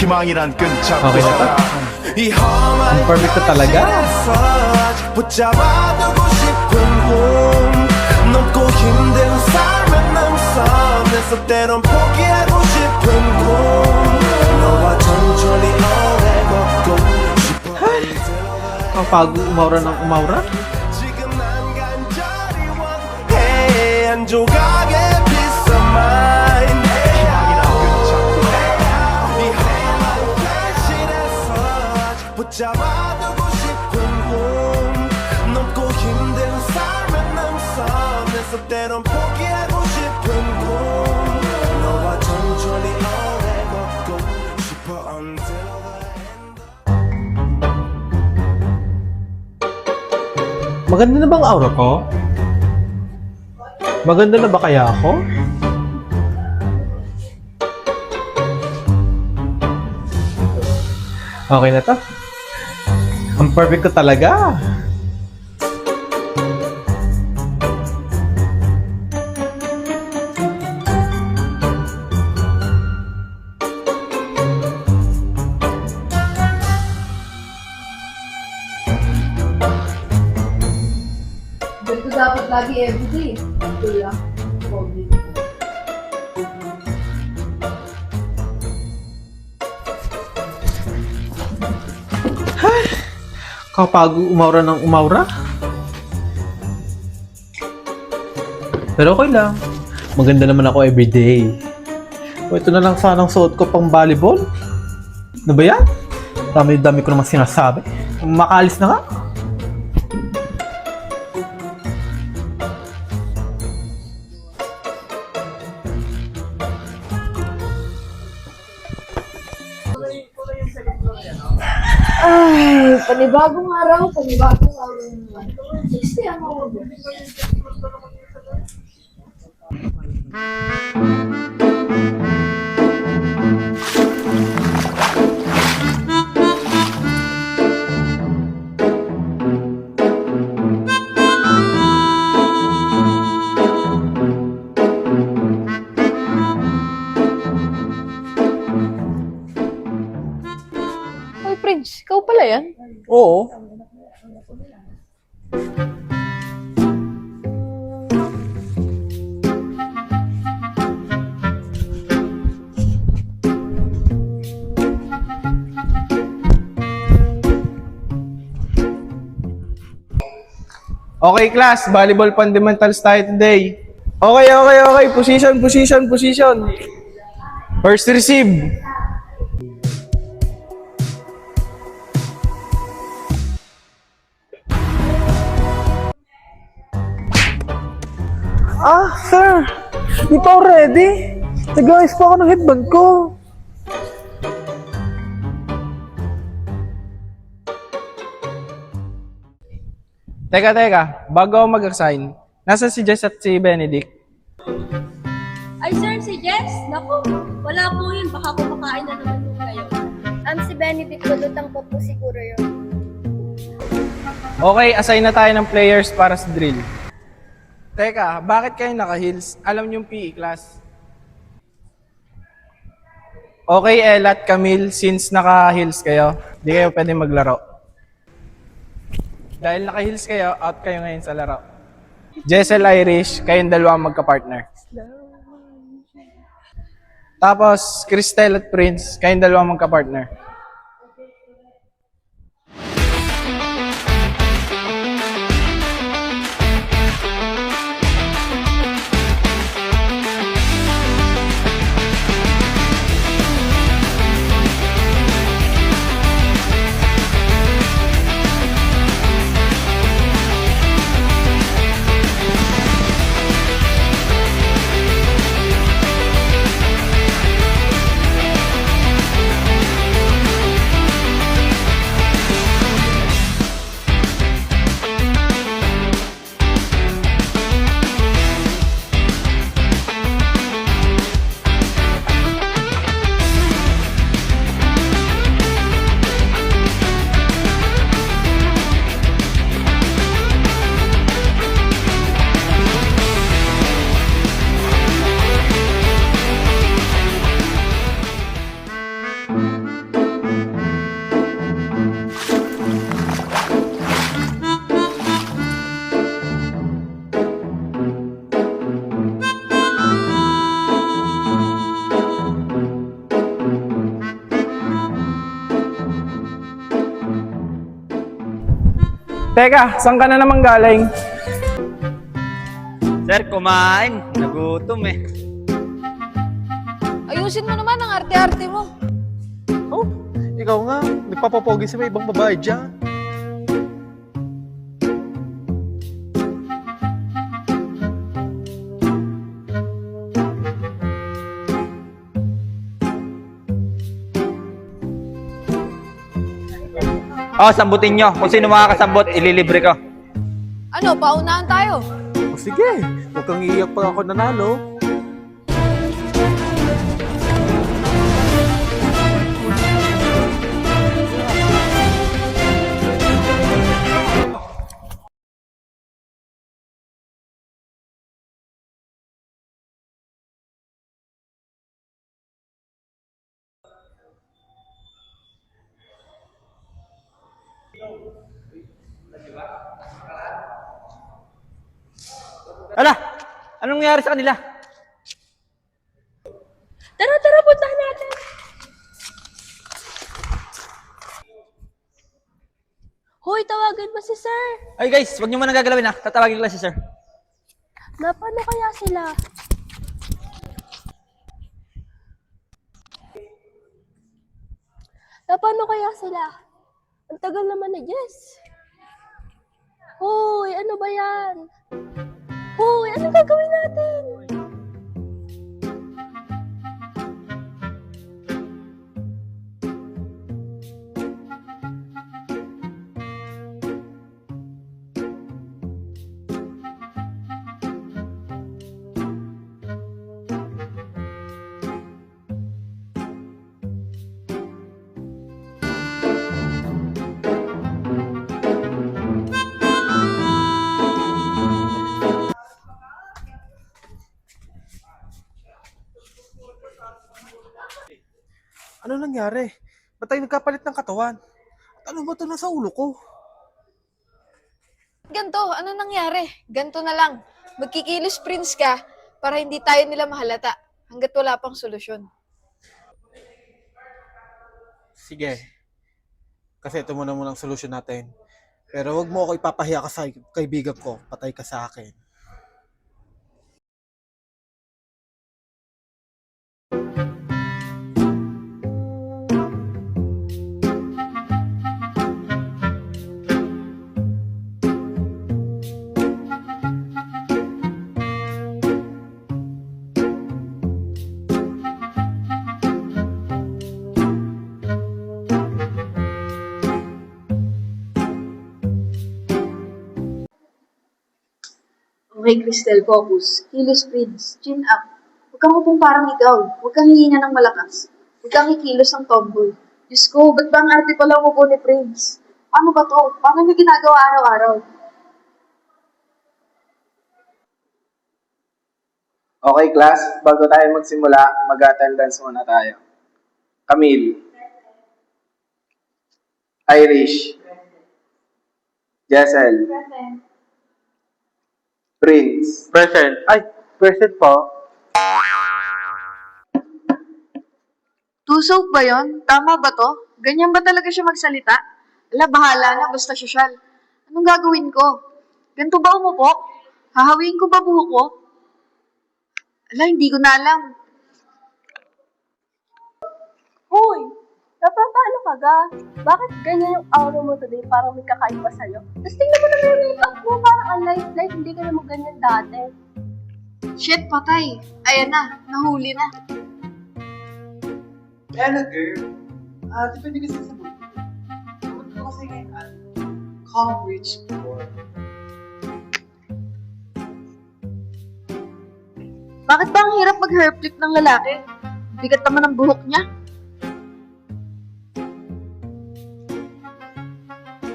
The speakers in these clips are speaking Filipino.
희망이란 끈잡고 Okay na to. 살아 이 험한 Perfect na talaga. 현실에서 아직 붙잡아두고 싶은 꿈 넘고 힘든 삶을 넘어서면서 때론 포기하고 싶은 꿈 너와 천천히 오래 걷고 싶어 Ang pag umaura ng umaura. 지금 난 간절히 원해 한 조각의 peace of mind 희망이란 끈잡고 이 험한 현실에서 아직 붙잡아두고 싶은 꿈 넘고 힘든 삶을 넘어서면서 때론 포기하고 싶은 꿈 너와 천천히 오래 걷고 싶어 until the end Maganda na bang aura ko? Maganda na ba kaya ako? Okay na to. Ang perfect ko talaga. Ganito dapat lagi everyday. Ito lang. Pogi. Kapag umaura ng umaura. Pero okay lang. Maganda naman ako everyday. O ito na lang sanang suot ko pang volleyball. Ano ba yan? Dami-dami ko naman sinasabi. Makalis na nga. Ay, panibagong araw naman. 60 ang ako. Hoy, Prince, ikaw pala yan? Oo. Okay, class. Volleyball fundamentals tayo today. Okay. Position. First receive. Sir! Di pa ako ready. Nag-ayos pa ako ng headband ko. Teka. Bago ako mag-assign, nasa si Jess at si Benedict? Ay, sir, si Jess? Naku, wala po yun. Baka kumakain na naman po kayo. Si Benedict, lulutang po po siguro yun. Okay, assign na tayo ng players para sa drill. Teka, bakit kayo naka-heels? Alam niyo yung PE class. Okay, Ella at Camille, since naka-heels kayo, di kayo pwede maglaro. Dahil naka-heels kayo, out kayo ngayon sa laro. Jessel Irish, kayong dalawa magka-partner. Tapos, Cristel at Prince, kayong dalawa magka-partner. Teka, saan ka na naman galing? Sir, kumain. Nagutom eh. Ayusin mo naman ang arte-arte mo. Oh, ikaw nga. Nagpapapogi sa may ibang babae dyan. Oh, sambutin nyo. Kung sino makakasambot, ililibre ko. Ano, paunahan tayo. O sige, huwag kang iiyak pag ako nanalo. Ala! Anong nangyari sa kanila? Tara, tara, puntahan natin. Hoy, tawagan mo si sir. Ay guys, wag nyo muna gagalawin ha. Tatawagin ko lang si sir. Paano kaya sila? Paano kaya sila? Ang tagal naman ni Jess. Hoy, ano ba yan? Hoy, ano gagawin natin? Ano nangyari? Ba't tayo nagkapalit ng katawan? At ano ba ito nasa ulo ko? Ganto, ano nangyari? Ganto na lang. Magkikilos prince ka para hindi tayo nila mahalata hanggat wala pang solusyon. Sige. Kasi ito muna ang solusyon natin. Pero wag mo ako ipapahiya ka sa kaibigan ko. Patay ka sa akin. Okay, Crystal, focus. Kilos, Prince. Chin up. Huwag kang upong parang ikaw. Huwag kang hihinga ng malakas. Huwag kang ikilos ng tomboy. Diyos ko, ba't ba ang arte pala mo po ni Prince? Paano ba to? Paano niyo ginagawa araw-araw? Okay, class. Bago tayo magsimula, mag-attendance muna tayo. Camille. Irish. Jessel. Prince. Present. Ay, present po. Tusok ba yon? Tama ba to? Ganyan ba talaga siya magsalita? Ala, bahala na, basta sosyal. Anong gagawin ko? Ganito ba umupo? Hahawiin ko ba buhok ko? Ala, hindi ko na alam. Hoy, napapalo ka ga? Bakit ganyan yung aura mo today? Parang may kakaiba sa'yo. Tapos tingnan mo naman yung makeup mo. Parang ang light-light. Hindi ka naman ganyan dati. Shit, patay. Ayan na, nahuli na. Ano, girl? Depende kasi sa mood. Mood ko kasi ngayon, calm, rich, poor. Bakit ba ang hirap mag-hair flip ng lalaki? Bigat naman ang buhok niya.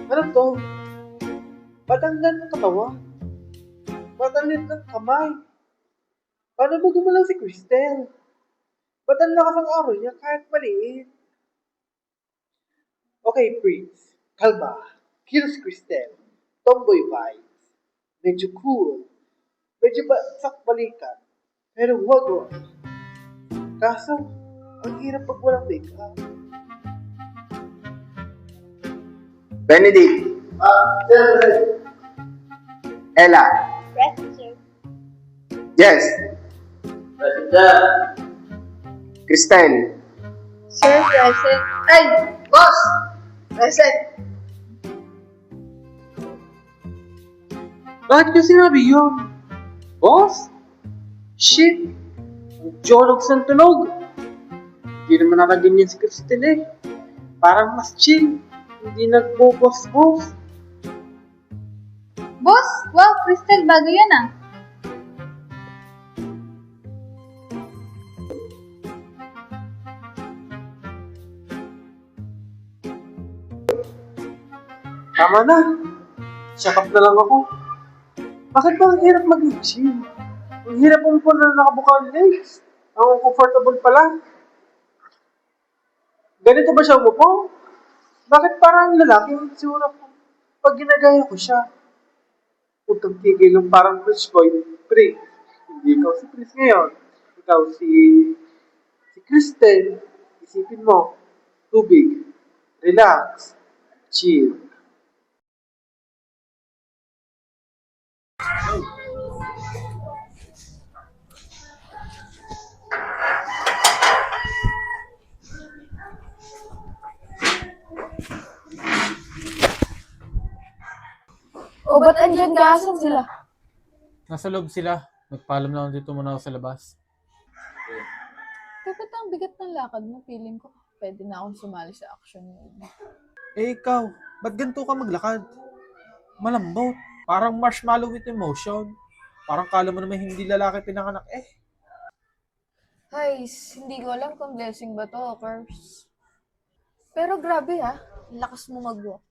Ano to? Ba't ang ganda ng katawa? Ba't ang liit ng kamay? Paano ba gumalaw si Cristel? Ba't ang lakas ang araw niya kahit maliit? Okay, Prince. Kalma. Kills Cristel. Tomboy vibes. Medyo cool. Medyo baksak balikan. Pero wag. Kaso, ang hirap pag walang makeup. Benedict. Ella. Present, sir. Yes. Cristel. Sir, present. Ay, boss! Present. Bakit ko sinabi yun? Boss? Shit! Jologs ng tunog! Hindi naman nakaganyan si Cristel eh. Parang mas chill. Hindi nagbo-boss-boss. Boss, wow, Crystal, bago yan ah. Tama na. Shut up na lang ako. Bakit ba ang hirap maging chill? Ang hirap umupo na nakabuka ang legs. Ang comfortable pala. Ganito ba siya umupo? Bakit parang lalaki yung itsura ko? Pag ginagaya ko siya. Putang tigil yung parang French boy. Pre, hindi ikaw si Chris ngayon. Ikaw si Kristen. Isipin mo, tubig, relax, chill. O, ba't andyan ka? Asan sila? Nasa loob sila. Nagpaalam na ako dito muna ako sa labas. Dapat ang bigat ng lakad mo, feeling ko. Pwede na akong sumali sa action mo. Eh ikaw, ba't ganito ka maglakad? Malambot. Parang marshmallow with emotion. Parang kala mo naman hindi lalaki pinanganak eh. Ay, hindi ko alam kung blessing ba to o curse. Pero grabe ha, lakas mo mag-walk.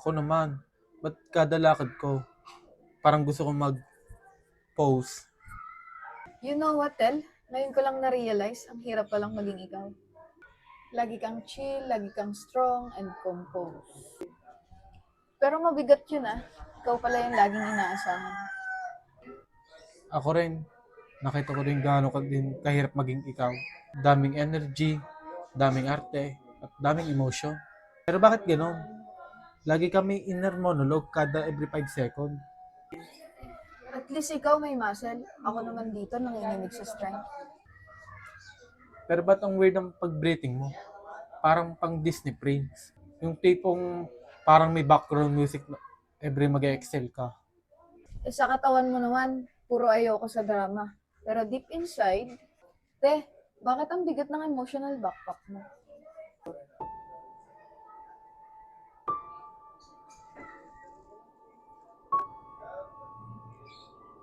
Ako naman, ba't kada lakad ko, parang gusto kong mag-pose. You know what, Tel? Ngayon ko lang na-realize, ang hirap palang maging ikaw. Lagi kang chill, lagi kang strong, and composed. Pero mabigat yun ah. Ikaw pala yung laging inaasahan. Ako rin, nakita ko rin gaano ka din kahirap maging ikaw. Daming energy, daming arte, at daming emotion. Pero bakit ganon? Lagi kami inner monologue kada every 5 seconds. At least ikaw may muscle. Ako naman dito nanginginig sa strength. Pero ba't ang weird ng pag-breathing mo? Parang pang Disney Prince. Yung tipong parang may background music na every mag-excel ka. Eh sa katawan mo naman, puro ayoko sa drama. Pero deep inside, bakit ang bigat ng emotional backpack mo?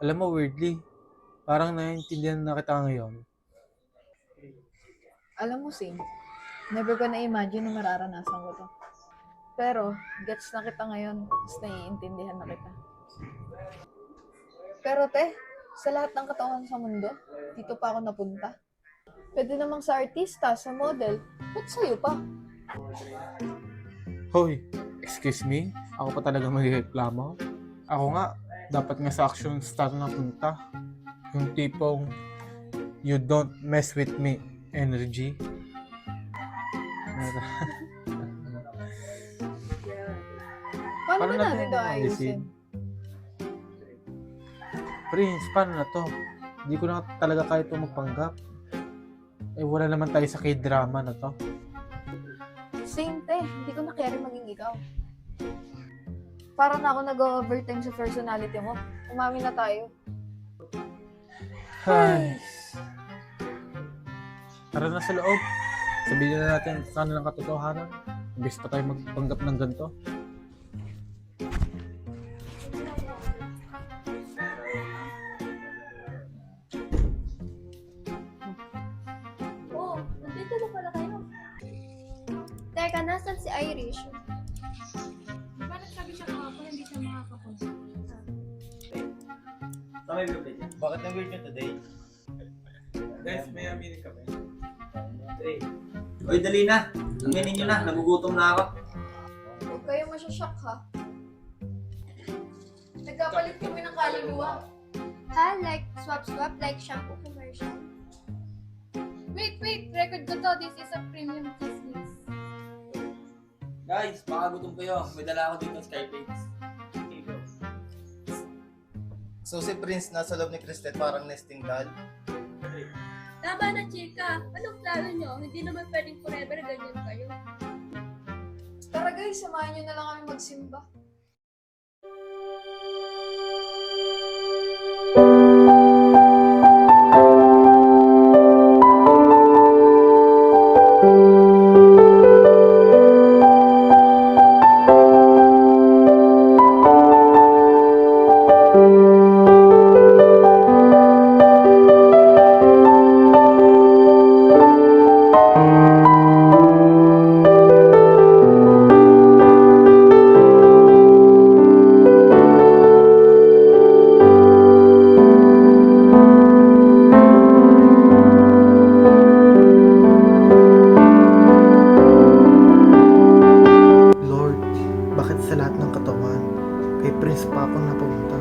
Alam mo, weirdly, parang naiintindihan na kita ngayon. Alam mo, Sing, never ko na-imagine na mararanasan ko to. Pero, gets na kita ngayon, mas naiintindihan na kita. Pero sa lahat ng katawan sa mundo, dito pa ako napunta. Pwede namang sa artista, sa model, ba't sa'yo pa? Hoy, excuse me? Ako pa talaga magreklamo? Ako nga, dapat nga sa action star na punta. Yung tipong, you don't mess with me energy. Paano ba natin ito ayusin? Prince, paano na to? Hindi ko na talaga kaya ito magpanggap. Eh, wala naman tayo sa K-drama na to. Same, hindi ko na carry maging ikaw. Parang ako nag-overtime sa personality mo. Umamin na tayo. Ay. Tara na sa loob. Sabihin na natin sa kanilang katotohanan. Imbes pa tayo magpanggap ng ganito. Oh, nandito na pala kayo. Teka, nasan si Irish? Bakit sabi siya kahapon, hindi siya makakapunta? Bakit na-weird nyo today? Guys, may aminin kami. Uy, dali na. Aminin nyo na. Nagugutom na ako. Huwag kayo masyashock ha. Nagkapalit kami ng kaluluwa. Ha? Like swap-swap? Like shampoo commercial? Wait! Record ko to. This is a premium business. Guys, baka gutom kayo. May dala ako dito Skypage. So si Prince nasa loob ni Kristen parang nesting doll. Tama na, chika. Anong plano nyo? Hindi naman pwedeng forever ganyan kayo. Tara guys, samahan nyo na lang kami magsimba. Lord, bakit sa lahat ng katawan, kay Prince pa ako napunta?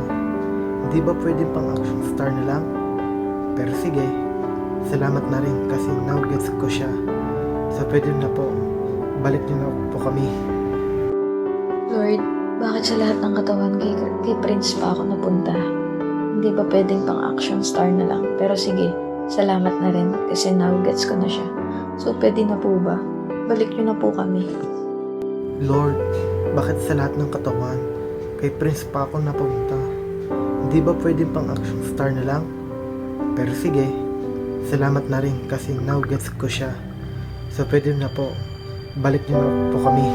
Hindi ba pwedeng pang action star na lang? Pero sige, salamat na rin kasi now gets ko siya. So pwede na po, balik niyo na po kami. Lord, bakit sa lahat ng katawan kay Prince pa ako napunta? Hindi ba pwedeng pang action star na lang? Pero sige, salamat na rin kasi now gets ko na siya. So pwede na po ba? Balik niyo na po kami. Lord, bakit sa lahat ng katawan, kay Prince pa ako napunta? Hindi ba pwedeng pang action star na lang? Pero sige, salamat na rin kasi now gets ko siya. So pwede na po, balik niyo na po kami.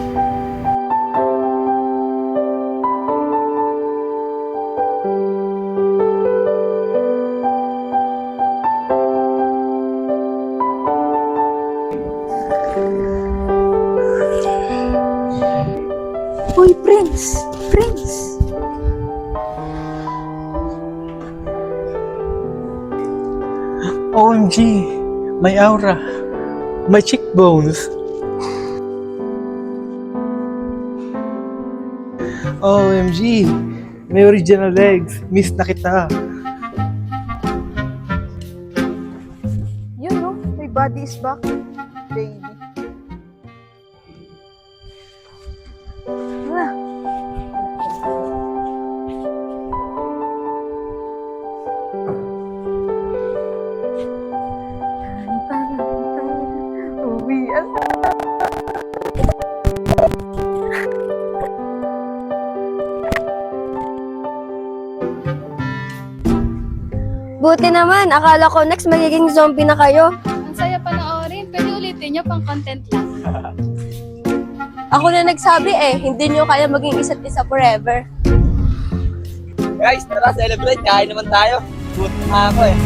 Hoy, Prince! Prince! OMG! May aura! May cheekbones! OMG! May original legs! Miss na kita! Yun no, my body is back. Baby. Buti naman, akala ko next magiging zombie na kayo. Ang saya panoorin. Pwede ulitin nyo pang content lang. Ako na nagsabi hindi nyo kaya maging isa't isa forever. Guys, tara celebrate. Kain naman tayo. Gutom na ako eh.